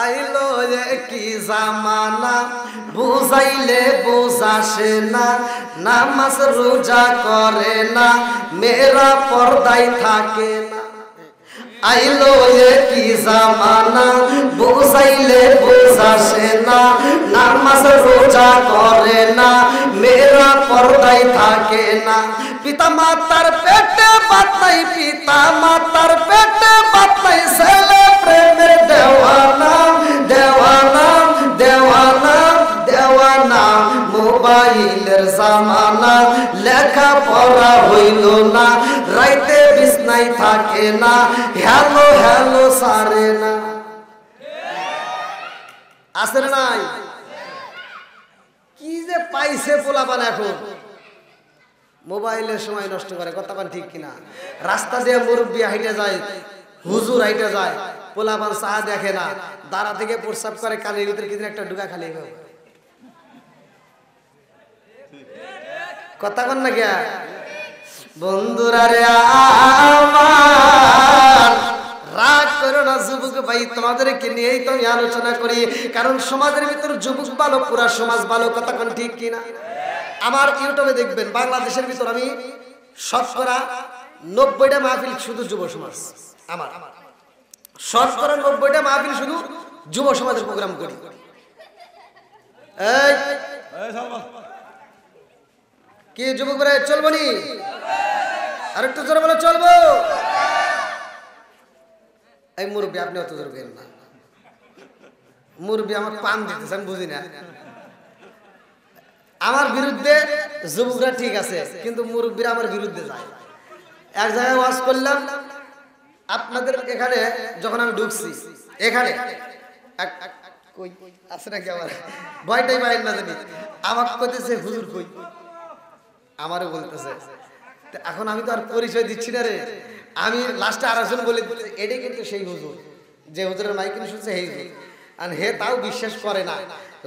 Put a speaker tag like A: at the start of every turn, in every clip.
A: আইলো কি জামানা বুঝাইলে বুঝাসে না নামাজ রোজা করে না মেয়েরা পর্দায় থাকে না আইলো কি জামানা বুঝাইলে বুঝাসে না নামাজ রোজা করে না মেয়েরা পর্দায় থাকে না পিতা মাতার পেটে ভাত নাই পিতা মাতার পেটে ভাত নাই ছেলে প্রেমের দেওয়ানা দেওয়ানা দেওয়ানা দেওয়ানা মোবাইলের জামানা লেখা পড়া হইল না রাইতে বিছনায় থাকে না হ্যালো হ্যালো সারে না আসে নাই কি যে পাইছে পোলাপান এখন মোবাইলের সময় নষ্ট করে কথা পান ঠিক কিনা রাস্তা দিয়ে মুরব্বী হাইটে যায় হুজুর হাইটে যায় পোলাপান চা দেখে না দাঁড়া থেকে প্রস্রাব করে কানের ভিতরে কিছু একটা ঢুকা খালি কথা কন না কে বন্ধুরা রে আমার রাগ করো না যুবক ভাই তোমাদেরকে নিয়েই তো আমি আলোচনা করি কারণ সমাজের ভিতর যুবক ভালো পুরা সমাজ ভালো কথা কোন ঠিক কিনা আমার ইউটিউবে দেখবেন বাংলাদেশের ভিতর আমি শতকরা 90টা মাহফিল শুধু যুব সমাজ আমার শতকরা 90টা মাহফিল শুধু যুব সমাজের প্রোগ্রাম করি এই কি যুবকরা চলবো নি আরেকটু জোরে বলে চলবো এই মুরব্বী আপনি অত জোরে গেলেন না মুরব্বী আমার পান দিতেছে আমি বুঝি না আমার বিরুদ্ধে যুবকরা ঠিক আছে কিন্তু মুরব্বীরা আমার বিরুদ্ধে যায় এক জায়গায় ওয়াজ করলাম আপনাদের এখানে যখন আমি ঢুকছি এখানে কই আছে নাকি আমার ভয়টাই বাইর না জানি আমাকে কইতেছে হুজুর কই আমারও বলতেছে এখন আমি তো আর পরিচয় দিচ্ছি না রে আমি লাস্টে আরেকজন বলে দিচ্ছি এটাই কিন্তু সেই হুজুর যে হুজুরের মাইক কিনে শুনছে সেই হুজুর আর হে তাও বিশ্বাস করে না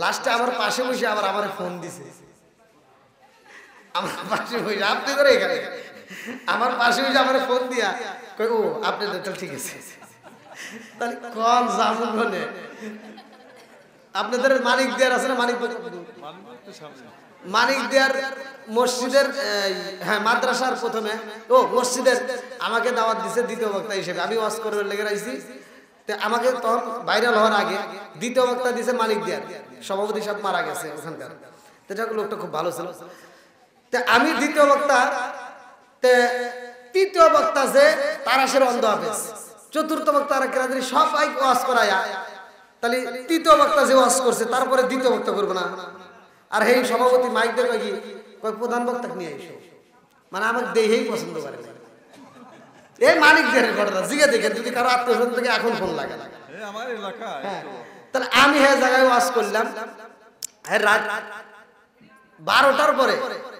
A: লাস্টে আমার পাশে বসে আবার আমার ফোন দিছে আমার পাশে বসে আপনি করে এখানে আমার পাশে বসে আমার ফোন দিয়া কই ও আপনি তো ঠিক আছে তাহলে কম জামু বলে আপনাদের মানিক দেয়ার আছে না মানিক দেয়ার মসজিদের হ্যাঁ মাদ্রাসার প্রথমে ও মসজিদের আমাকে দাওয়াত দিছে দ্বিতীয় বক্তা হিসেবে আমি ওয়াজ করবার লেগে রাখছি তো আমাকে তখন ভাইরাল হওয়ার আগে দ্বিতীয় বক্তা দিছে মানিক দেয়ার সভাপতি সাহেব মারা গেছে ওখানকার তো যাক লোকটা খুব ভালো ছিল তো আমি দ্বিতীয় বক্তা তে তৃতীয় বক্তা যে তারাশের অন্ধ হাফেজ চতুর্থ বক্তা আর কেরাদি সবাই ওয়াজ করায়া তাহলে তৃতীয় বক্তা যে ওয়াজ করছে তারপরে দ্বিতীয় বক্তা করবো না আর এই সভাপতি মাইক দেবে কি কয় প্রধান বক্তাকে নিয়ে এসো মানে আমার দেহেই পছন্দ করে না এই মানিক দেহের ঘটনা জিগে দেখে যদি কারো আত্মীয় থেকে এখন ফোন লাগে না তাহলে আমি হ্যাঁ জায়গায় ওয়াজ করলাম হ্যাঁ রাত 12টার পরে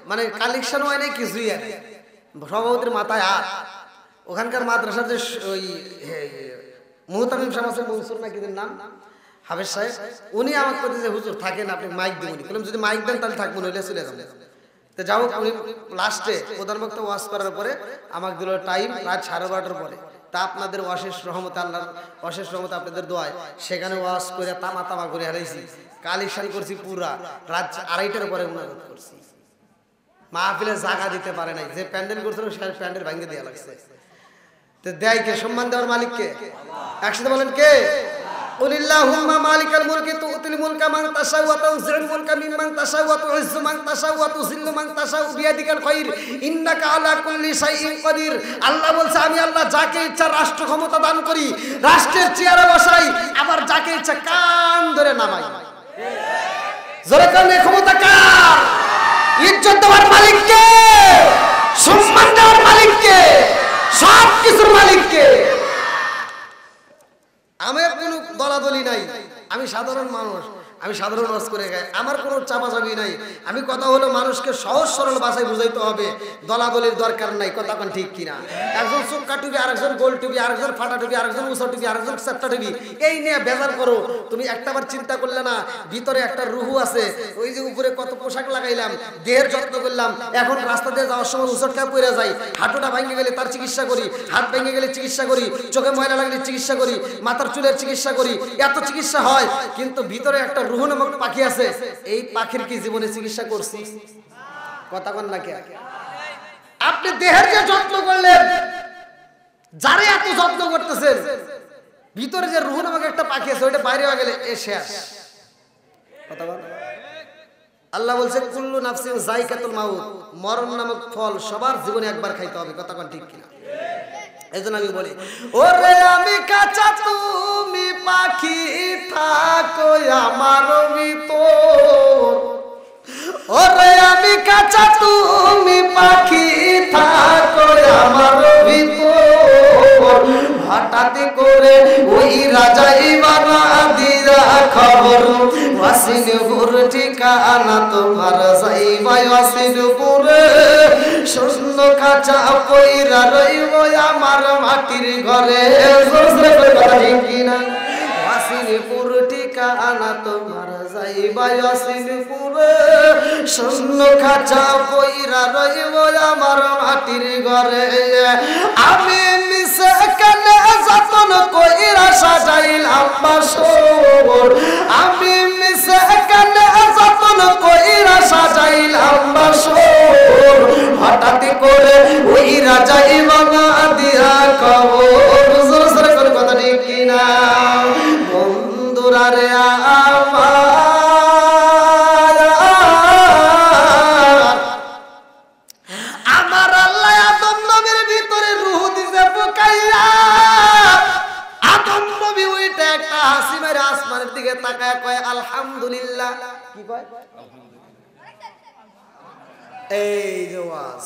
A: মানে কালেকশন হয় নাই কিছুই আর সভাপতির মাথায় হাত ওখানকার মাদ্রাসার যে ওই মুহতামিম সাহেব আছে মনসুর নাকি নাম হাফেজ সাহেব উনি আমাকে বলতেছে হুজুর থাকেন আপনি মাইক দেবেন বললাম যদি মাইক দেন তাহলে থাকবো নইলে চলে যাবেন তো যাও উনি লাস্টে প্রধান বক্তা ওয়াজ করার পরে আমাকে দিল টাইম রাত 12:30টার পরে তা আপনাদের অশেষ রহমত আল্লাহর অশেষ রহমত আপনাদের দোয়ায় সেখানে ওয়াজ করে তামা তামা করে হারাইছি কালেকশন করছি পুরা রাত 2:30টার পরে মুনাজাত করছি মাহফিলে জায়গা দিতে পারে নাই যে প্যান্ডেল করছিল সে প্যান্ডেল ভাঙে দেওয়া লাগছে তো দেয় কে সম্মান দেওয়ার মালিক কে একসাথে বলেন কে কুলিল্লাহুম্মা মালিকাল মুলকি তুতিল মুলকা মান তাশাউ ওয়া তুযিল মুলকা মিম্মান তাশাউ ওয়া তুইজ্জু মান তাশাউ ওয়া তুযিল্লু মান তাশাউ বিয়াদিকাল খায়র ইন্নাকা আলা কুল্লি শাইইন কাদির আল্লাহ বলছে আমি আল্লাহ যাকে ইচ্ছা রাষ্ট্র ক্ষমতা দান করি রাষ্ট্রের চেয়ারে বসাই আবার যাকে ইচ্ছা কান ধরে নামাই জোরে কানে ক্ষমতা কার ইজ্জত দেওয়ার মালিক কে সম্মান দেওয়ার মালিক কে সব কিছুর মালিক কে আমার কোনো দলাদলি নাই আমি সাধারণ মানুষ আমি সাধারণ ওয়াজ করে গাই, আমার কোনো চাপাচাপি নাই। আমি কথা হলো মানুষকে সহজ সরল ভাষায় বুঝাইতে হবে, দলাদলির দরকার নাই। কথা কোন ঠিক কিনা? একজন চোখা টুপি, আরেকজন গোল টুপি, আরেকজন ফাটা টুপি, আরেকজন উঁচা টুপি, আরেকজন চারটা টুপি, এই নিয়ে বেজার করো। তুমি একটাবার চিন্তা করলে না ভিতরে একটা রুহু আছে। ওই যে উপরে কত পোশাক লাগাইলাম, দেহের যত্ন করলাম, এখন রাস্তা দিয়ে যাওয়ার সময় উঁচটকা পড়ে যাই, হাঁটুটা ভেঙে গেলে তার চিকিৎসা করি, হাত ভেঙে গেলে চিকিৎসা করি, চোখে ময়লা লাগলে চিকিৎসা করি, মাথার চুলের চিকিৎসা করি, এত চিকিৎসা হয়। কিন্তু ভিতরে একটা রুহু নামক পাখি আছে, এই পাখির কি জীবনে চিকিৎসা করছি? কথা বল না কে? আপনি দেহের যে যত্ন করলেন, যারে এত যত্ন করতেছেন, ভিতরে যে রুহু নামক একটা পাখি আছে, ওইটা বাইরে হয়ে গেলে এ শেষ। কথা বল। আল্লাহ বলছে কুল্লু নাফসিন যায়কাতুল মাউত, মরণ নামক ফল সবার জীবনে একবার খাইতে হবে। কথা কোন ঠিক কিনা? এজন্য আমি বলি, ওরে আমি কাঁচা তুমি পাখি, থাকো আমার ভিতর। ওরে আমি কাঁচা তুমি পাখি, থাকো আমার ভিতর। হঠাৎ করে ওই রাজাই বানা দিয়া খবর, ওয়াসিনপুর ঠিকানা তোমার যাইবা ওয়াসিনপুরে। শূন্য কাঁচা পইরা রইব আমার মাটির ঘরে। কথা ঠিক কিনা? ওয়াসিনপুর ঠিকানা তোমার যাইবা ওয়াসিনপুরে। শূন্য কাঁচা পইরা রইব আমার মাটির ঘরে। আমি মিশে কানে যতন কইরা সাজাইলাম বাসর। আমি মিশে কানে যতন কইরা সাজাইলাম বাসর। হঠাৎ করে ওই রাজাই বানা দিয়া খবর। জোরে জোরে করে কথা ঠিক কিনা? বন্ধুরা রে আমার আল্লাহ আদম নবীর ভিতরে রূহ দিছে পোকাইয়া। আদম নবী ওইটা একটা হাসি মেরে আসমানের দিকে তাকায় কয় আলহামদুলিল্লাহ। কি কয়? এই যে ওয়াজ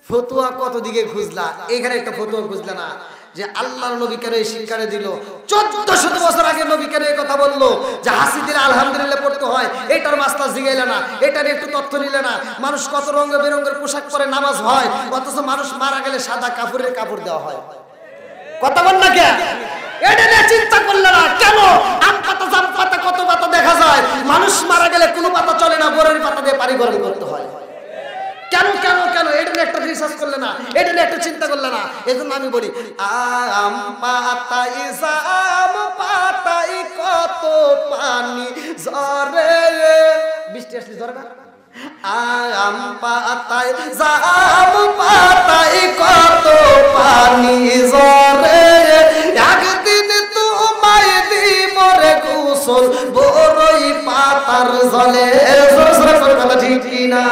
A: ফতুয়া কত দিকে খুঁজলা, এখানে একটা ফতুয়া খুঁজলা না যে আল্লাহর নবী কেন এই শিক্ষাটা দিল। 1400 বছর আগে নবী কেন এই কথা বললো যে হাসি দিলে আলহামদুলিল্লাহ পড়তে হয়, এটার মাসলা জিগাইলে না, এটার একটু তথ্য নিলে না। মানুষ কত রঙে বেরঙের পোশাক পরে নামাজ হয়, অথচ মানুষ মারা গেলে সাদা কাপড়ের কাপড় দেওয়া হয়। কথা বল না কে? এটা নিয়ে চিন্তা করলে না কেন? আম পাতা, জাম পাতা, কত পাতা দেখা যায়, মানুষ মারা গেলে কোনো পাতা চলে না, বরের পাতা দিয়ে পানি গরম করতে হয়। কেন কেন কেন? এটা নিয়ে একটা রিসার্চ করলে না, এটা নিয়ে একটা চিন্তা করলে না। এই জন্য আমি বলি আম পাতাই জাম পাতাই কত পানি ঝরে। বৃষ্টি আসলে ঝরে না? আম পাতাই জাম পাতাই কত পানি ঝরে। একদিন তোমায় দিব রে গোসল বড়ই পাতার জলে। কথা ঠিক কিনা?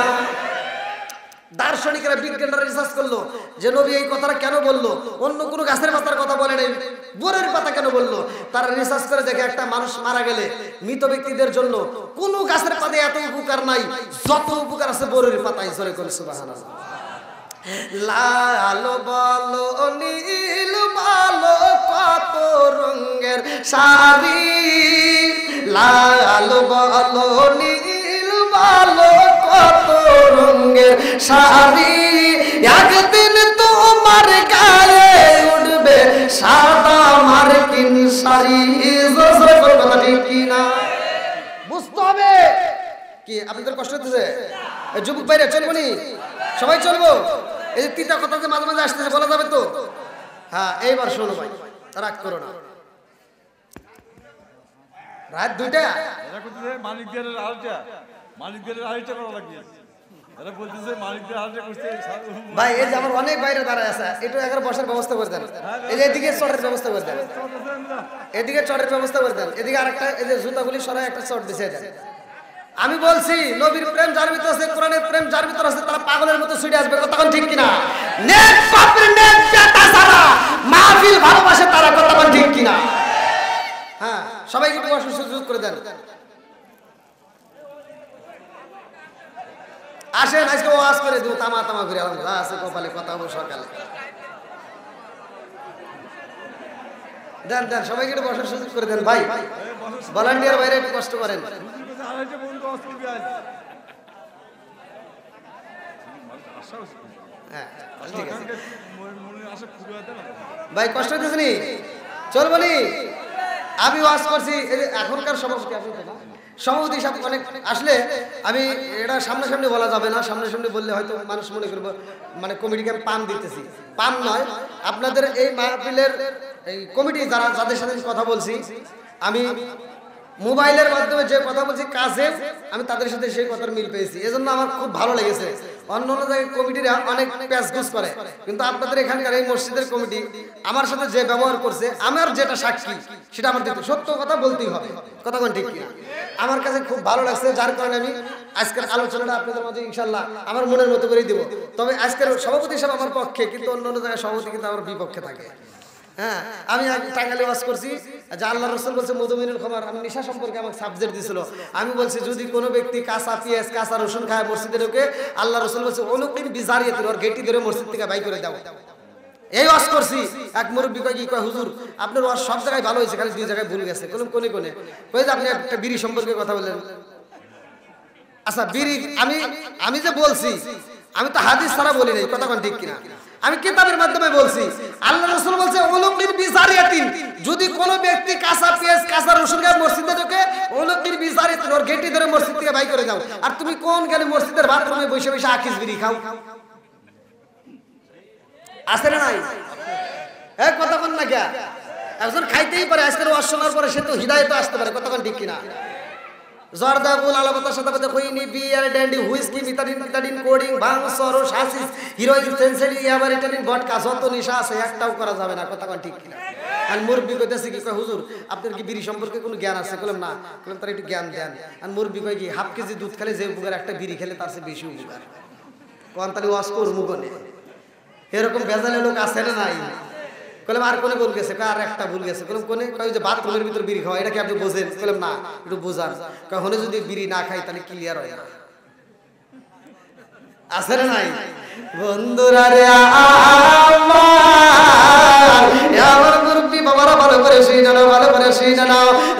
A: দার্শনিকরা বিজ্ঞানরা রিসার্চ করলো যে নবী এই কথাটা কেন বললো, অন্য কোনো গাছের পাতার কথা বলে নাই, বোরের পাতা কেন বললো। তারা রিসার্চ করে দেখে একটা মানুষ মারা গেলে মৃত ব্যক্তিদের জন্য কোনো গাছের পাতায় এত উপকার নাই যত উপকার আছে বোরের পাতায়। জোরে করে সুবহানাল্লাহ। লাল বলো নীল বলো কত রঙের শাড়ি, লাল বলো নীল বলো কত রঙের শাড়ি। একদিন তোমার গায়ে উঠবে সাদা মার্কিন শাড়ি। কথা ঠিক কিনা? বুঝতে হবে কি? আপনাদের কষ্ট হচ্ছে? যুবক ভাইরা চলবো নি? সবাই চলবো? এই যে তিনটা কথা যে মাঝে মাঝে আসতেছে বলা যাবে তো? হ্যাঁ, এইবার শোনো ভাই, রাগ করো না। রাত 2টা
B: মালিকদের আড়াইটা করা লাগবে।
A: ভাই এই যে আমার অনেক বাইরে দাঁড়ায় আছে, একটু এখানে বসার ব্যবস্থা করে দেন। এই যে এদিকে চটের ব্যবস্থা করে দেন, এদিকে চটের ব্যবস্থা করে দেন। এদিকে আরেকটা এই যে জুতাগুলি সরাই একটা চট দিছে দেন। আমি বলছি নবীর প্রেম যার ভিতর আছে, কোরআনের প্রেম যার ভিতর আছে, তারা পাগলের মতো ছুটে আসবে। তখন ঠিক কিনা? নেক বাপের নেক বেটা যারা মাহফিল ভালোবাসে তারা, তখন ঠিক কিনা? হ্যাঁ, সবাইকে বসার সুযোগ করে দেন। আসেন আজকে ওয়াজ করে দেবো, তামা তামা করে আলহামদুলিল্লাহ আছে কপালে কথা হবো সকালে। দেন দেন সবাইকে একটু বসার সুযোগ করে দেন ভাই, ভলান্টিয়ার বাইরে একটু কষ্ট করেন।
B: আড়াইটা পর্যন্ত ওয়াজ করবি আজ।
A: হ্যাঁ ঠিক আছে
B: মনে আশা খুঁজে পেতে না।
A: ভাই, কষ্ট হইতেছে নি? চল বলি, আমি ওয়াজ করছি। এই যে এখনকার সভাপতি আপনি তো না? সভাপতি সাহেব অনেক আসলে আমি এটা সামনাসামনি বলা যাবে না, সামনাসামনি বললে হয়তো মানুষ মনে করবো মানে কমিটিকে আমি পান দিতেছি। পান নয়, আপনাদের এই মাহফিলের এই কমিটি যারা যাদের সাথে আমি কথা বলছি, আমি মোবাইলের মাধ্যমে যে কথা বলছি কাজে আমি তাদের সাথে সেই কথার মিল পেয়েছি, এজন্য আমার খুব ভালো লেগেছে। অন্য অন্য জায়গায় কমিটিরা অনেক প্যাচগুজ করে, কিন্তু আপনাদের এখানকার এই মসজিদের কমিটি আমার সাথে যে ব্যবহার করছে, আমার যেটা সাক্ষী সেটা আমার দেখতে সত্য কথা বলতেই হবে। কথা কোন ঠিক কিনা? আমার কাছে খুব ভালো লাগছে, যার কারণে আমি আজকের আলোচনাটা আপনাদের মাঝে ইনশাল্লাহ আমার মনের মতো করেই দেবো। তবে আজকের সভাপতি সাহেব আমার পক্ষে, কিন্তু অন্য অন্য জায়গায় সভাপতি কিন্তু আমার বিপক্ষে থাকে। হ্যাঁ, আমি টাঙ্গাইলে ওয়াজ করছি যে আল্লাহ রসুল বলছে মধুমিনুল খমর, আমি নেশা সম্পর্কে আমাকে সাবজেক্ট দিয়েছিল। আমি বলছি যদি কোনো ব্যক্তি কাঁচা পেঁয়াজ কাঁচা রসুন খায় মসজিদে ঢোকে, আল্লাহ রসুল বলছে অনুকিন বিজারিয়াতিন, ওর গেটি ধরে মসজিদ থেকে বাই করে দাও। এই ওয়াজ করছি। এক মুরব্বী কয় কি কয়, হুজুর আপনার ওয়াজ সব জায়গায় ভালো হয়েছে, খালি দুই জায়গায় ভুল গেছে। কোন কোনে কোনে কই যে আপনি একটা বিড়ি সম্পর্কে কথা বললেন। আচ্ছা বিড়ি আমি যে বলছি, আমি তো হাদিস ছাড়া বলি নাই। কথা কোন ঠিক কিনা? আমি কিতাবের মাধ্যমে বলছি। আল্লাহ রাসূল বলছে উলুকির বিজারিয়াতিন, যদি কোনো ব্যক্তি কাঁচা পেঁয়াজ কাঁচা রসুন খায় মসজিদে ঢোকে, উলুকির বিজারিয়াতিন, ওর গেটি ধরে মসজিদ থেকে বাই করে দাও। আর তুমি কোন গেলে মসজিদের বাথরুমে বসে বসে আকিস বিড়ি খাও? আছে না নাই? হ্যাঁ, কথা কোন না কে? একজন খাইতেই পারে, আজকের ওয়াজ শোনার পরে সে তো হিদায়াতে আসতে পারে। কথা কোন ঠিক কিনা? জর্দা বুল আলাবাতা সাদাবাতে কইনি বিয়ার ড্যান্ডি হুইস্কি মিতাডিন কোডিং ভাং সরস হাসিস হিরোইন সেন্সেলি ইয়াবার ইটালিন ভডকা যত নেশা আছে একটাও করা যাবে না। কথা কোন ঠিক কিনা? আর মুরব্বি কইতেছে কি কয়, হুজুর আপনার কি বিড়ি সম্পর্কে কোনো জ্ঞান আছে? বললাম না। বললাম তার একটু জ্ঞান দেন। আর মুরব্বি কয় কি, হাফ কেজি দুধ খেলে যে উপকার একটা বিড়ি খেলে তার চেয়ে বেশি উপকার। কোন তাহলে ওয়াজ করবো কোনে? এরকম বেজালে লোক আছে না নাই? বললাম আর কোনে ভুল গেছে? আর একটা ভুল গেছে। বললাম কোনে? কয় যে বাথরুমের ভিতর বিড়ি খাওয়া, এটা কি আপনি বোঝেন? বললাম না, একটু বোঝান। কখনো যদি বিড়ি না খাই তাহলে ক্লিয়ার হয় না। আছে না নাই? বন্ধুরা রে আমার মুরব্বি বাবারা ভালো করে শুই না, ভালো করে শুই না।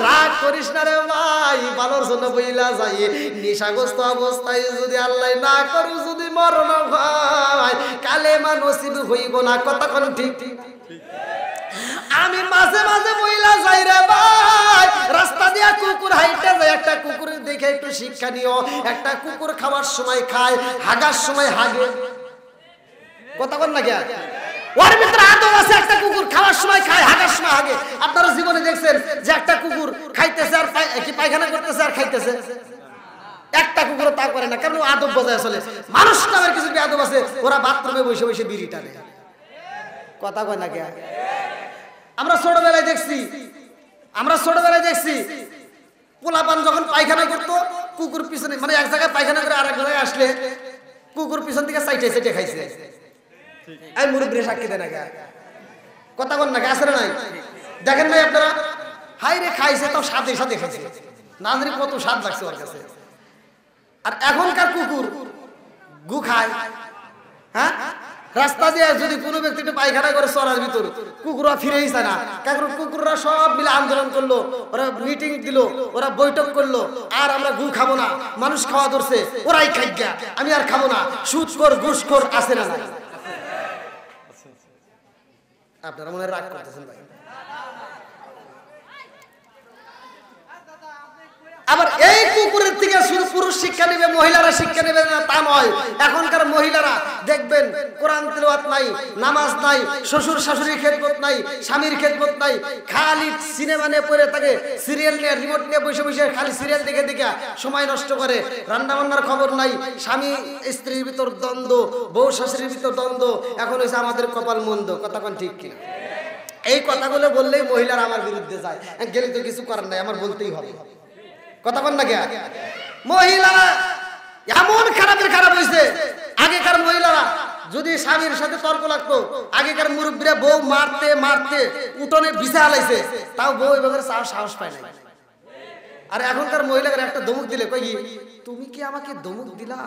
A: রাগ করিস না রে ভাই, ভালোর জন্য বইলা যাই। নেশাগ্রস্ত অবস্থায় যদি আল্লাহ না করু যদি মরণ হয়, কালেমা নসিব হইব না। কথা কোন ঠিক? আমি মাঝে মাঝে বইলা যাই রে ভাই, রাস্তা দিয়া কুকুর হাইটা যায়, একটা কুকুরের দেখে একটু শিক্ষা নিও। একটা কুকুর খাওয়ার সময় খায়, হাগার সময় হাগে। কথা বল না কে? ওর ভিতরে আদব আছে। একটা কুকুর খাওয়ার সময় খায়, হাগার সময় হাগে। আপনারা জীবনে দেখছেন যে একটা কুকুর খাইতেছে আর কি পায়খানা করতেছে আর খাইতেছে? একটা কুকুর তা করে না, কারণ আদব বজায় চলে। মানুষ নামের কিছু আদব আছে, ওরা বাথরুমে বসে বসে বিড়ি টানে। কথা কয় না কে? আমরা ছোটবেলায় দেখছি পোলাপান যখন পায়খানা করতো, কুকুর পিছনে মানে এক জায়গায় পায়খানা করে আরেক জায়গায় আসলে কুকুর পিছন থেকে সাইটে খাইছে। এই মুরব্বি সাক্ষী দেয় না কে? কথা বল না কে? আসলে নাই? দেখেন ভাই আপনারা, হাই রে খাইছে তাও সাথে সাথে খাইছে, না জানি কত স্বাদ লাগছে ওর কাছে। আর এখনকার কুকুর গু খায়। হ্যাঁ, রাস্তা দিয়ে যদি কোনো ব্যক্তি একটু পায়খানা করে চড়ার ভিতর, কুকুররা ফিরেই যায় না। কারণ কুকুররা সব মিলে আন্দোলন করলো, ওরা মিটিং দিল, ওরা বৈঠক করলো, আর আমরা গু খাবো না, মানুষ খাওয়া ধরছে, ওরাই খাই গা, আমি আর খাবো না। সুদখোর ঘুষখোর আছে না নাই? আপনারা মনে রাগ করতেছেন ভাই। আবার এই কুকুরের থেকে শুধু পুরুষ শিক্ষা নেবে, মহিলারা শিক্ষা নেবে না তা নয়। এখনকার মহিলারা দেখবেন কোরআন তিলাওয়াত নাই, নামাজ নাই, শ্বশুর শাশুড়ির খেদমত নাই, স্বামীর খেদমত নাই, খালি সিনেমা নিয়ে পড়ে থাকে, সিরিয়াল নিয়ে রিমোট নিয়ে বসে বসে খালি সিরিয়াল দেখে দেখে সময় নষ্ট করে। রান্না বান্নার খবর নাই, স্বামী স্ত্রীর ভিতর দ্বন্দ্ব, বউ শাশুড়ির ভিতর দ্বন্দ্ব। এখন হয়েছে আমাদের কপাল মন্দ। কথা কোন ঠিক কিনা? এই কথাগুলো বললেই মহিলারা আমার বিরুদ্ধে যায়, গেলে তো কিছু করার নাই, আমার বলতেই হবে। কথা বল না কে? মহিলারা এমন খারাপের খারাপ হয়েছে। আগেকার মহিলারা যদি স্বামীর সাথে তর্ক লাগতো, আগেকার মুরব্বীরা বউ মারতে মারতে উঠোনে বিছা হালাইছে, তাও বউ এভাবে সাহস পায় না। আর এখনকার মহিলারা একটা ধমক দিলে কই, তুমি কি আমাকে ধমক দিলা?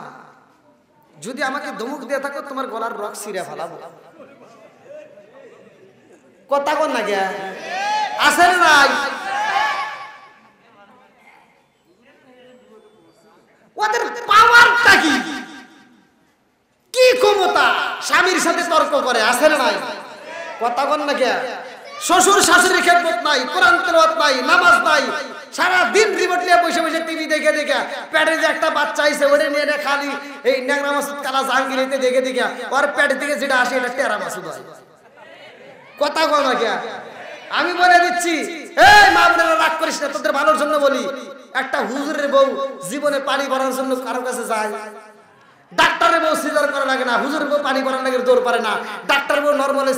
A: যদি আমাকে ধমক দিয়ে থাকো তোমার গলার রক ছিঁড়ে ফেলাবো। কথা বল না কে? আছে না নাই? ওদের পাওয়ারটা কি, কি ক্ষমতা? স্বামীর সাথে তর্ক করে, আছে না নাই? কথা বল না কে? শ্বশুর শাশুড়ির খেদমত নাই, কোরআন তেলাওয়াত নাই, নামাজ নাই, সারা দিন রিমোট নিয়ে বসে বসে টিভি দেখে দেখে পেটে যে একটা বাচ্চা আইছে ওরে নিয়ে খালি এই ন্যাংরা মাসুদ কালা জাহাঙ্গীরিতে দেখে দেখে ওর পেটের থেকে যেটা আসে এটা টেরা মাসুদ হয়। কথা বল না কে? আমি বলে দিচ্ছি, এই মা বোনেরা রাগ করিস না, তোদের ভালোর জন্য বলি। একটা হুজুরের বউ জীবনে পানি ভরার জন্য কারো কাছে যায়? ডাক্তারের বউ সিজার করা লাগে না, হুজুরের বউ পানি ভরার লাগে দৌড় পারে না। ডাক্তার বউ নরমালে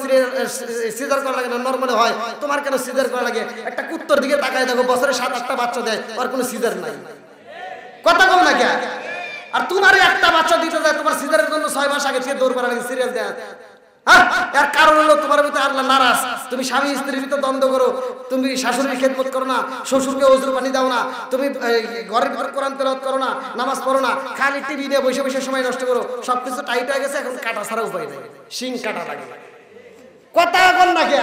A: সিজার করা লাগে না, নরমালে হয়, তোমার কেন সিজার করা লাগে? একটা কুত্তর দিকে তাকায় দেখো, বছরে 7-8টা বাচ্চা দেয়, আর কোনো সিজার নাই। কথা কম না কে? আর তোমার একটা বাচ্চা দিতে যায়, তোমার সিজারের জন্য 6 মাস আগে থেকে দৌড় করা লাগে, সিরিয়াল দেয়। এর কারণ হলো তোমার ভিতরে আল্লাহ নারাজ। তুমি স্বামী স্ত্রীর ভিতরে দ্বন্দ্ব করো, তুমি শাশুড়ির খেদমত করো না, শ্বশুরকে ওজুর পানি দাও না, তুমি ঘরের ভিতরে কোরআন তেলাওয়াত করো না, নামাজ পড়ো না, খালি টিভি নিয়ে বসে বসে সময় নষ্ট করো। সবকিছু টাইট হয়ে গেছে, এখন কাটা ছাড়া উপায় নেই, শিং কাটা লাগে। কথা বল না কে?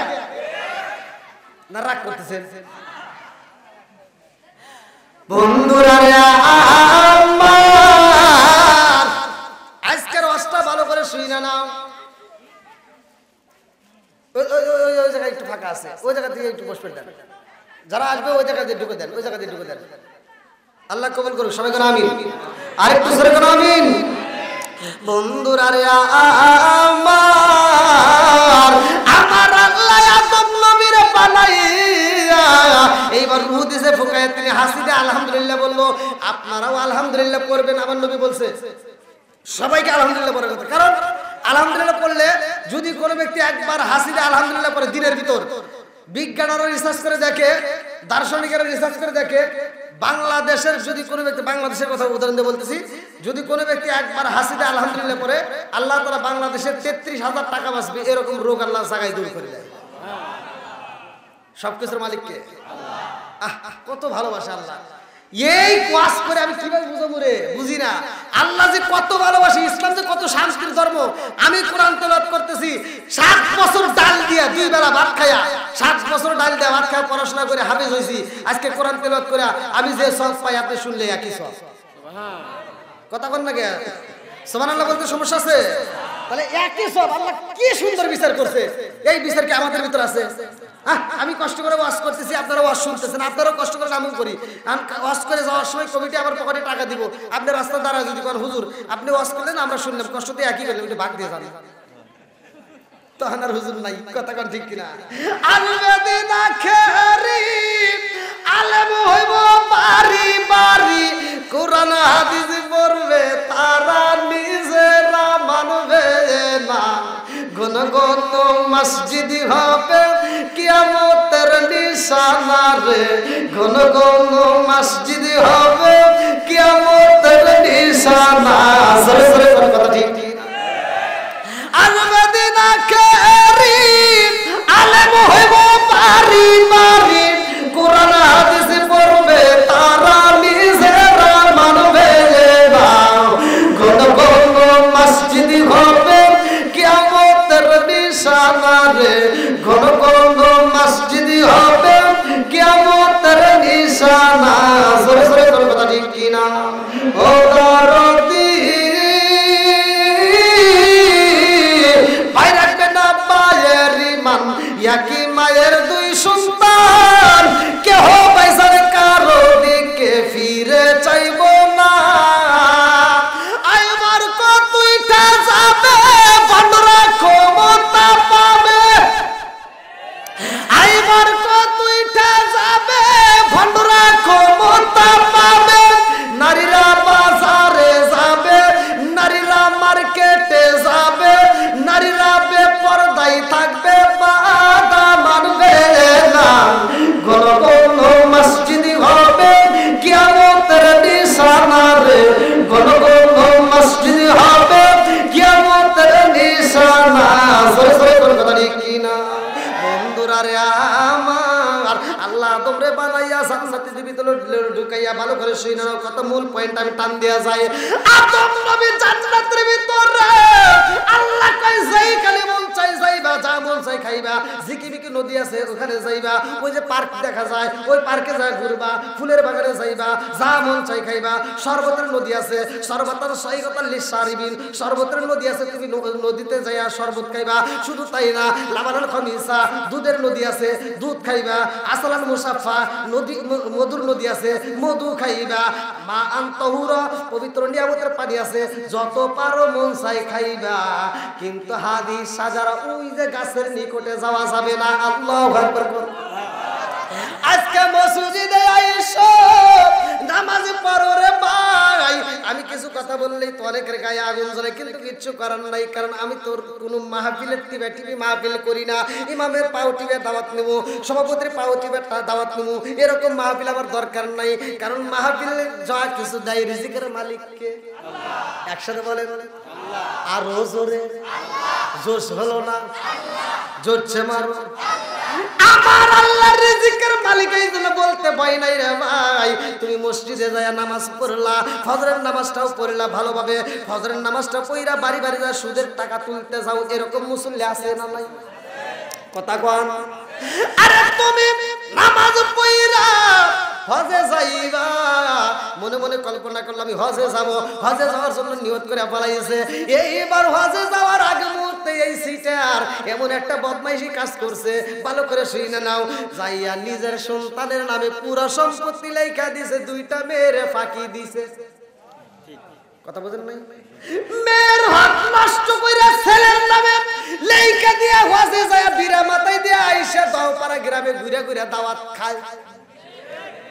A: না রাগ করতেছেন? বন্ধুরা আজকের ওয়াজটা ভালো করে শুই না নাও। ওই জায়গায় একটু ফাঁকা আছে, ওই জায়গা থেকে একটু বসবেন দেন, যারা আসবে ওই জায়গা দিয়ে ঢুকে দেন, ওই জায়গা দিয়ে ঢুকে দেন। আল্লাহ কবুল করুক, সবাই করে আমিন। আরেকটু সরে করে আমিন। বন্ধুরা রে আমার আল্লাহ আদম নবীর বানাইয়া এইবার রূহ দিয়েছে ফুকায়ে তিনি হাসি দিয়ে আলহামদুলিল্লাহ বললো। আপনারাও আলহামদুলিল্লাহ পড়বেন, আমার নবী বলছে সবাইকে আলহামদুলিল্লাহ পড়ার কথা। কারণ আলহামদুলিল্লাহ পড়লে যদি কোনো ব্যক্তি একবার হাসি দিয়ে আলহামদুলিল্লাহ পড়ে দিনের ভিতর, বিজ্ঞানীরা রিসার্চ করে দেখে, দার্শনিকেরা রিসার্চ করে দেখে, বাংলাদেশের যদি কোনো ব্যক্তি, বাংলাদেশের কথা উদাহরণ দিয়ে বলতেছি, যদি কোনো ব্যক্তি একবার হাসি দিয়ে আলহামদুলিল্লাহ পড়ে, আল্লাহ তাআলা বাংলাদেশের 33,000 টাকা বাঁচবে, এরকম রোগ আল্লাহ জায়গায় দূর করে দেয়। সবকিছুর মালিককে আল্লাহ। কত ভালোবাসা আল্লাহ। এই ওয়াজ করে আমি কিভাবে বুঝাবো রে? বুঝি না। আল্লাহ যে কত ভালোবাসে, ইসলাম যে কত শান্তির ধর্ম। আমি কোরআন তেলাওয়াত করতেছি, 7 বছর ডাল দিয়া 2 বেলা ভাত খায়া, 7 বছর ডাল দিয়া ভাত খায়া পড়াশোনা করে হাফেজ হইছি। আজকে কোরআন তেলাওয়াত করে আমি যে সওয়াব পাই, আপনি শুনলে একই সওয়াব। কথা বল না কে? সুবহানাল্লাহ বলতে সমস্যা আছে? তাহলে একই সওয়াব, আল্লাহ কি সুন্দর বিচার করছে। এই বিচার কি আমাদের ভিতর আছে? আমি কষ্ট করে ওয়াজ করতেছি, আপনারা ওয়াজ শুনতেছেন, আপনারাও কষ্ট করে আমল করি। ওয়াজ করে যাওয়ার সময় কমিটি আমার পকেটে টাকা দিব, আপনি রাস্তা দাঁড়ায় যদি কোন হুজুর আপনি ওয়াজ করলেন, আমরা শুনলাম, কষ্ট দিয়ে একই করলেন, ওইটা ভাগ দিয়ে যান, তখন আর হুজুর নাই। কথা কোন ঠিক কিনা? আলবেদিনা খেরি আলেম হইব বাড়ি বাড়ি, কোরআন হাদিস পড়বে তারা নিজেরা মানবে না, ঘন ঘন মসজিদ হবে কিয়ামতের নিশানা রে, ঘন ঘন মসজিদ হবে কিয়ামতের নিশানা। সরে সরে কথা ঠিক ঠিক। আলবেদিনা খেরি আলেম হইব বাড়ি বাড়ি, কোরআন হাদিস পড়বে তারা নিজেরা মানবে না, ঘন ঘন মসজিদ হবে কিয়ামতের নিশানা রে, ঘন ঘন মসজিদ হবে কিয়ামতের নিশানা। সরে সরে কথা ঠিক কিনা? ও দরদি ভাই রাখবে না মায়ের ইমান, ইয়াকি মায়ের 2 সন্তান, কেহ পয়সার কারো দিকে ফিরে চাইব না। আইবার কতইটা যাবে বন্ধরা ক্ষমতা পাবে, আইবার কতইটা যাবে বন্ধরা ক্ষমতা পাবে। নারীরা বাজারে যাবে, নারীরা মার্কেটে যাবে, নারীরা বেপরদাই থাকবে, বাধা মানবে না, ঘন ঘন মসজিদ হবে কিয়ামতের নিশানা রে, ঘন ঘন মসজিদ হবে কিয়ামতের নিশানা। সরে সরে কথা ঠিক কিনা? বন্ধুরা রে আমার আল্লাহ তোমরে বানাইয়া জান্নাতের ভিতরে ঢুকাইয়া, ভালো করে শুই না, কত মূল পয়েন্ট আমি টান দেয়া যায়। আদম নবী জান্নাতের ভিতরে আল্লাহ কই যেই খালি চাই যাইবা, যা মন চাই খাইবা। ঝিকিমিকি নদী আছে ওখানে যাইবা, ওই যে পার্ক দেখা যায় ওই পার্কে যা ঘুরবা, ফুলের বাগানে যাইবা, যা মন চাই খাইবা। শরবতের নদী আছে, শরবতের সৈকতাল লিশারিবিন, শরবতের নদী আছে, তুমি নদীতে যাইয়া শরবত খাইবা। শুধু তাই না, লাবানাল খামিসা, দুধের নদী আছে, দুধ খাইবা। আসালান মুসাফা, নদী মধুর নদী আছে, মধু খাইবা। মা আনতাহুরা, পবিত্র নিয়ামতের পানি আছে, যত পারো মন চাই খাইবা। কিন্তু হাদিস সাজারা ওই যে গাছের নিকটে যাওয়া যাবে না। আল্লাহু আকবার। আজকে মসজিদে আইসো, নামাজ পড়ো রে ভাই। আমি কিছু কথা বললেই তো অনেকের গায়ে আগুন জ্বলে, কিন্তু কিচ্ছু করার নাই, কারণ আমি তোর কোনো মাহফিলের টিভি মাহফিল করি না। ইমামের পাও টিভে দাওয়াত নেব, সভাপতির পাও টিভে দাওয়াত নেব, এরকম মাহফিল আমার দরকার নাই। কারণ মাহফিলে যা কিছু দেয় রিজিকের মালিককে। একসাথে বলেন আরো জোরে। জোশ হলো না, জোরছে মারো। আমার আল্লাহর রিজিকের মালিক, এই জন্য বলতে ভয় নাই রে ভাই। তুমি মসজিদে যায় নামাজ পড়লা, ফজরের নামাজটাও পড়লা ভালোভাবে, ফজরের নামাজটা পড়া বাড়ি বাড়ি যা সুদের টাকা তুলতে যাও, এরকম মুসল্লি আছে না নাই? কথা কন। আরে তুমি নামাজ পড়া হজে যাইবা, মনে মনে কল্পনা করলাম আমি হজে যাব, হজে যাওয়ার জন্য নিয়ত করে পালাইছে। এইবার হজে যাওয়ার আগে মুহূর্তে এই সিটার এমন একটা বদমাইশি কাজ করছে, ভালো করে শুনে নাও। যাইয়া নিজের সন্তানের নামে পুরো সম্পত্তি লেখা দিছে, দুইটা মেয়ের ফাঁকি দিছে। কথা বোঝেন নাই? মেয়ের হক নষ্ট কইরা ছেলের নামে লেখা দিয়া হজে যায়, বিরা মাথায় দিয়া আইসা দাওপাড়া গ্রামে ঘুরে ঘুরে দাওয়াত খায়।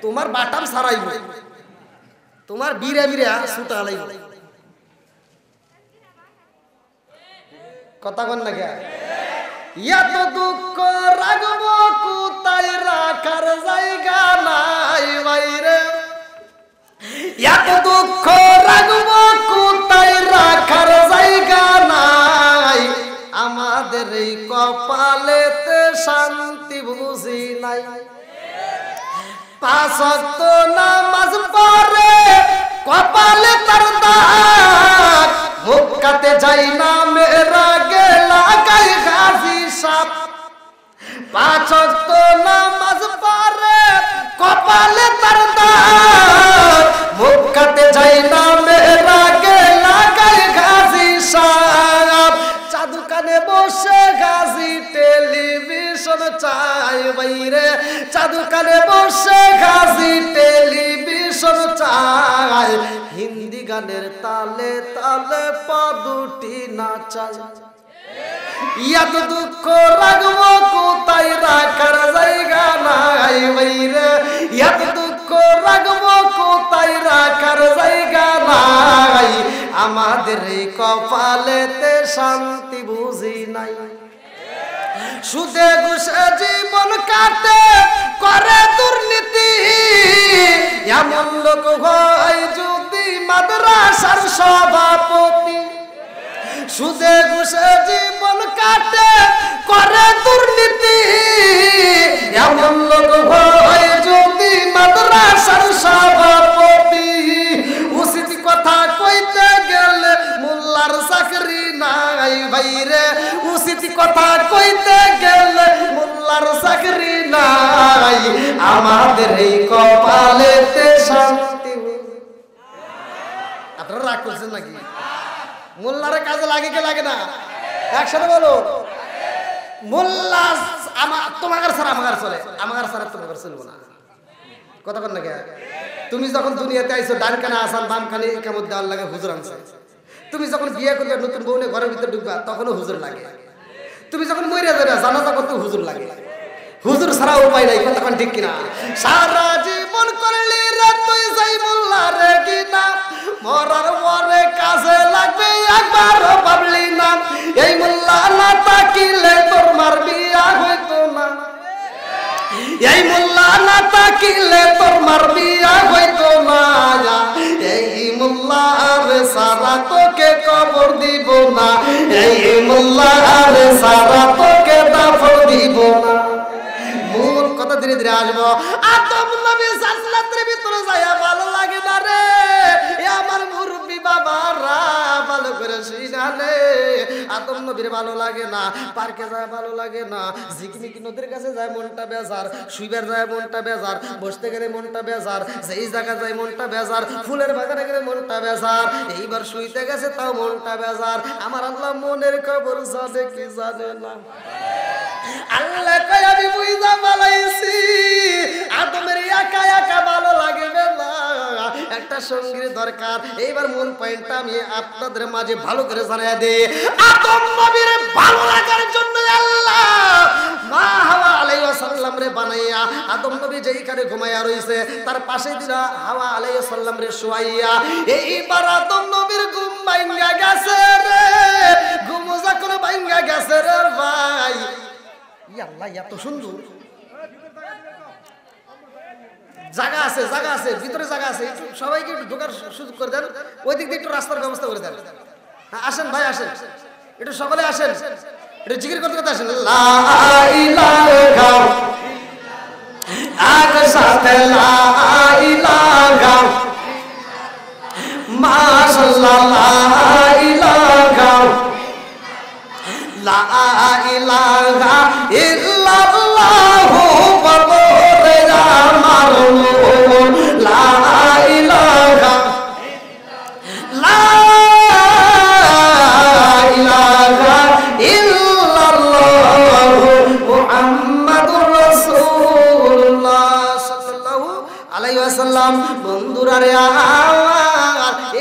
A: তোমার বাটাম সারাইব, তোমার বিরে বিরে সুটা লাইব। কথা কন না কে? এত দুঃখ রাগব কোথায় রাখার জায়গা নাই বাইরে, এত দুঃখ রাগব কোথায় রাখার জায়গা নাই। আমাদের এই কপালেতে শান্তি বুঝি নাই। 5 ওয়াক্ত নামাজ পড়ে কপালে তার দাগ, মক্কাতে যাই না মেরা গেলা গাই গাজী সাপ। 5 ওয়াক্ত নামাজ পড়ে কপালে তার দাগ, মক্কাতে যাই না মেরা গেলা গাই গাজী সাপ। চাদু কানে বসে গাজী টেলিভিশন চাই বাইরে, চাদু কানে বসে গাজী টেলিভিশন চাই। হিন্দি গানের তালে তালে পা দুটি নাচাই। এত দুঃখ রাগব কোথায় রাখার জায়গা নাই বাইরে, এত দুঃখ রাগব কোথায় রাখার জায়গা নাই। আমাদের এই কপালেতে শান্তি বুঝি নাই। সুদে ঘুষে জীবন কাটে করে দুর্নীতি, এমন লোক হয় যদি মাদ্রাসার সভাপতি। সুদে ঘুষে জীবন কাটে করে দুর্নীতি, এমন লোক হয় যদি মাদ্রাসার সভাপতি। উচিত কথা কইতে গেলে মোল্লার চাকরি নাই ভাইরে, উচিত কথা কইতে গেলে মোল্লার চাকরি নাই। আমাদের এই কপালেতে শান্তি। আপনারা রাগ করছেন নাকি? মোল্লারে কাজে লাগে কে লাগে না? একসাথে বলো। মোল্লা তোমার ছাড়া আমার চলে, আমার ছাড়া তোমার চলবো না। কথা বল না কে? তুমি যখন দুনিয়াতে আইছো ডান কানে আসান বাম কানে কেমন দেওয়ার লাগে হুজুর আনছে। তুমি যখন বিয়ে করবে নতুন বউ নিয়ে ঘরের ভিতরে ঢুকবা তখনও হুজুর লাগে। তুমি যখন মরে যাবে জানাজা করতে হুজুর লাগে। হুজুর ছাড়া উপায় নাই। কথা ঠিক কিনা? সারা জীবন করলি রে তুই যাই মোল্লা রে কিনা, মরার পরে কাজে লাগবে একবারও ভাবলি না। এই মোল্লা না তাকিলে তোর মার বিয়া হইতো না, এই মোল্লা না তাকিলে তোর মার বিয়া হইতো না। এই মোল্লা রে সারা তোকে কবর দিব না, এই মোল্লা রে সারা তোকে দাফন দিব না। মূল কথা ধীরে ধীরে আসবো। আদম নবী জান্নাতের ভিতরে যায়া ভালো লাগে না রে। এ আমার মুরব্বি বাবারা ভালো করে সিনালে আদম নবীর ভালো লাগে না, পার্কে যায় ভালো লাগে না, ঝিকমিকি নদীর কাছে যায় মনটা বেজার, শুইবার যায় মনটা বেজার, বসতে গেলে মনটা বেজার, যেই জায়গা যায় মনটা বেজার, ফুলের বাগানে গেলে মনটা বেজার, এইবার শুইতে গেছে তাও মনটা বেজার। আমার আল্লাহ মনের খবর জানে কি জানে না? আল্লাহ কয় আমি বুঝা পালাইছি আদমের একা একা ভালো লাগবে না, একটা সঙ্গীর দরকার। এইবার মূল পয়েন্টটা আমি আপনাদের মাঝে ভালো করে জানাই দেই। আদম নবীর ভালো লাগার জন্য আল্লাহ মা হাওয়া আলাইহিস সালাম রে বানাইয়া আদম নবী যেইখানে ঘুমাইয়া রইছে তার পাশে দিলা হাওয়া আলাইহিস সালাম রে শুয়াইয়া। এইবার আদম নবীর ঘুম ভাঙা গেছে রে, ঘুম যখন ভাঙা গেছে রে ভাই, আল্লাহ এত সুন্দর জায়গা আছে, জায়গা আছে, ভিতরে জায়গা আছে, একটু সবাইকে একটু ঢোকার সুযোগ করে দেন, ওই দিক দিয়ে একটু রাস্তার ব্যবস্থা করে দেন। হ্যাঁ আসেন ভাই আসেন, একটু সকলে আসেন, একটু জিকির করতে করতে আসেন। লা ইলাহা একসাথে লা ইলাহা মাশাআল্লাহ লা ইলাহা লা ইলাহা ইল্লাল্লাহু বলো রে আমার মন, লা ইলাহা লা ইলাহা ইল্লাল্লাহু মুহাম্মাদুর রাসূলুল্লাহ সাল্লাল্লাহু আলাইহি ওয়াসাল্লাম। বন্ধুরা রে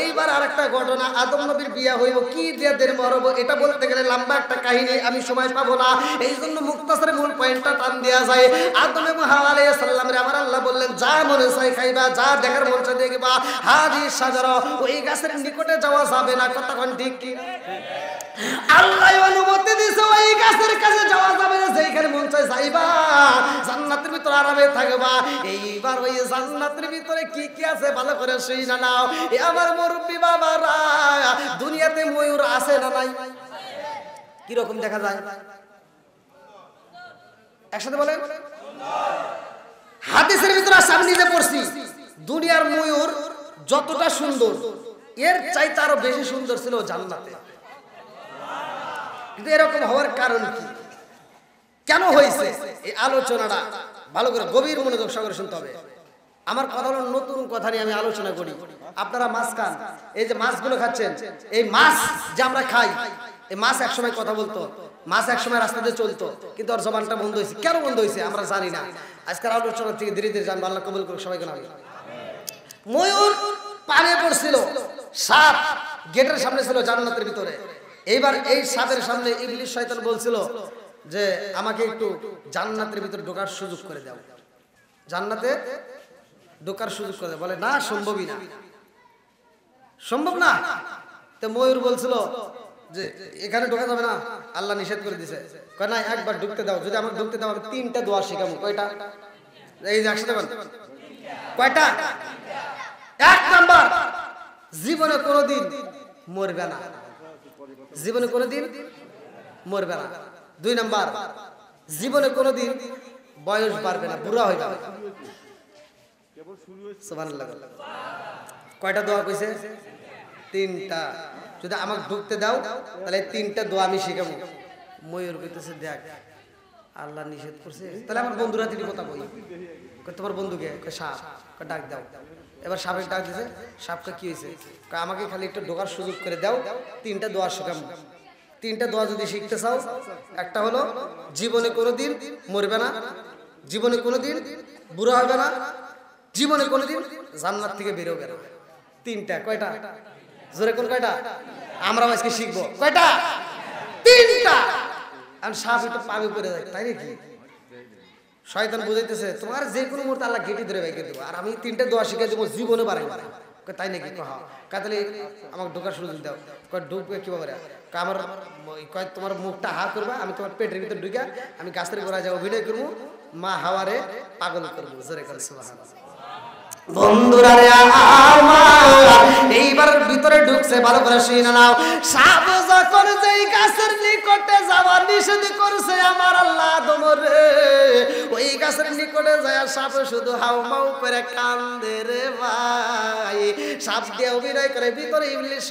A: এইবার আরেকটা ঘটনা, আদম নবীর বিয়া হইব কি দিয়ে দের মরব, এটা বলতে গেলে লম্বা একটা কাহিনী, আমি সময় পাবো না, এই জন্য মুক্তাসরে মূল পয়েন্টটা টান দেয়া যায়। আদম এবং হাওয়া আলাইহিস সালাম রে আমার আল্লাহ বললেন যা মনে চাই খাইবা, যা দেখার মন চাই দেখবা, হাজি সাজারা ওই গাছের নিকটে যাওয়া যাবে না। কতক্ষণ ঠিক কি আল্লাহ অনুমতি দিছে ওই গাছের কাছে যাওয়া যাবে না, যেইখানে মন চাই যাইবা, জান্নাতের ভিতরে আরামে থাকবা। এইবার ওই জান্নাতের ভিতরে কি কি আছে ভালো করে শুই না নাও। এ আমার মুরব্বি বাবারা, দুনিয়াতে ময়ূর আছে না নাই? কি রকম দেখা যায়? একসাথে বলেন। হাদিসের ভিতরে আমি নিজে পড়ছি, দুনিয়ার ময়ূর যতটা সুন্দর এর চাইতে আরো বেশি সুন্দর ছিল জান্নাতে। কিন্তু এরকম হওয়ার কারণ কি, কেন হয়েছে, এই আলোচনাটা ভালো করে গভীর মনোযোগ সহকারে শুনতে হবে। আমার কথা হলো নতুন কথা নিয়ে আমি আলোচনা করি। আপনারা মাছ খান, এই যে মাছগুলো খাচ্ছেন, এই মাছ যে আমরা খাই, এই মাছ একসময় কথা বলতো, মাছ একসময় রাস্তাতে চলতো, কিন্তু ওর জবানটা বন্ধ হয়েছে। কেন বন্ধ হয়েছে আমরা জানি না। আজকের আলোচনা থেকে ধীরে ধীরে জানবো। আল্লাহ কবুল করুক সবাইকে। নামে ময়ূর পানে পড়ছিল, সাপ গেটের সামনে ছিল জান্নাতের ভিতরে। এইবার এই সাপের সামনে ইবলিস শয়তান বলছিল যে আমাকে একটু জান্নাতের ভিতরে ঢোকার সুযোগ করে দাও, জান্নাতে ঢোকার সুযোগ করে দাও। বলে না, সম্ভবই না, সম্ভব না। তো ময়ূর বলছিল যে এখানে ঢোকা যাবে না, আল্লাহ নিষেধ করে দিছে। কয় না, একবার ঢুকতে দাও, যদি আমাকে ঢুকতে দাও আমি 3টা দোয়া শিখাবো। কয়টা? এই যে একসাথে বল, কয়টা? 1 নাম্বার, জীবনে কোনোদিন মরবে না, জীবনে কোনোদিন মরবে না। 2 নাম্বার, জীবনে কোনোদিন বয়স বাড়বে না, বুড়া হয়ে যাবে। সুবহানাল্লাহ। কয়টা দোয়া কইছে? 3টা। যদি আমাকে ঢুকতে দাও তাহলে 3টা দোয়া আমি শিখাবো। ময়ূর কইতেছে দেখ আল্লাহ নিষেধ করছে, তাহলে আমার বন্ধুরা তিনি কথা বলি। তোমার বন্ধুকে? সাপ। ডাক দাও। এবার সাপের ডাক দিছে। সাপটা কি হয়েছে? আমাকে খালি একটু ঢোকার সুযোগ করে দাও, 3টা দোয়া শিখাবো। 3টা দোয়া যদি শিখতে চাও, একটা হলো জীবনে কোনোদিন মরবে না, জীবনে কোনোদিন বুড়া হবে না, জীবনে কোনোদিন জান্নাত থেকে বেরোবে না। 3টা। কয়টা? জোরে কোন কয়টা? আমরা আজকে শিখবো। কয়টা? 3টা। আর সাপ একটু পাবে করে যায়, তাই নাকি? শয়তান বুঝাইতেছে তোমার যে কোনো মুহূর্তে আল্লাহ গেটি ধরে বাইকে দেবো, আর আমি 3টা দোয়া শিখে দেবো, জীবনে বাড়াই বাড়াই। তাই নাকি? তাহলে আমাকে ঢোকার সুযোগ দাও। ঢুকবে কিভাবে? আমার কয় তোমার মুখটা হা করবা, আমি তোমার পেটের ভিতরে ঢুকা আমি গাছের গোড়ায় যাবো, অভিনয় করবো, মা হাওয়ারে পাগল করবো। জোরে করে সুবহানাল্লাহ। বন্ধুরা রে আমার, এইবার ভিতরে ঢুকছে, ভালো করে শুনে নাও। সাপ যখন যেই গাছের নিকটে যাওয়া নিষেধ করছে আমার আল্লাহ আদম রে, ওই গাছের নিকটে যায় সাপ শুধু হাউ মাউ করে কান্দে রে ভাই। সাপ দিয়ে অভিনয় করে ভিতরে ইবলিস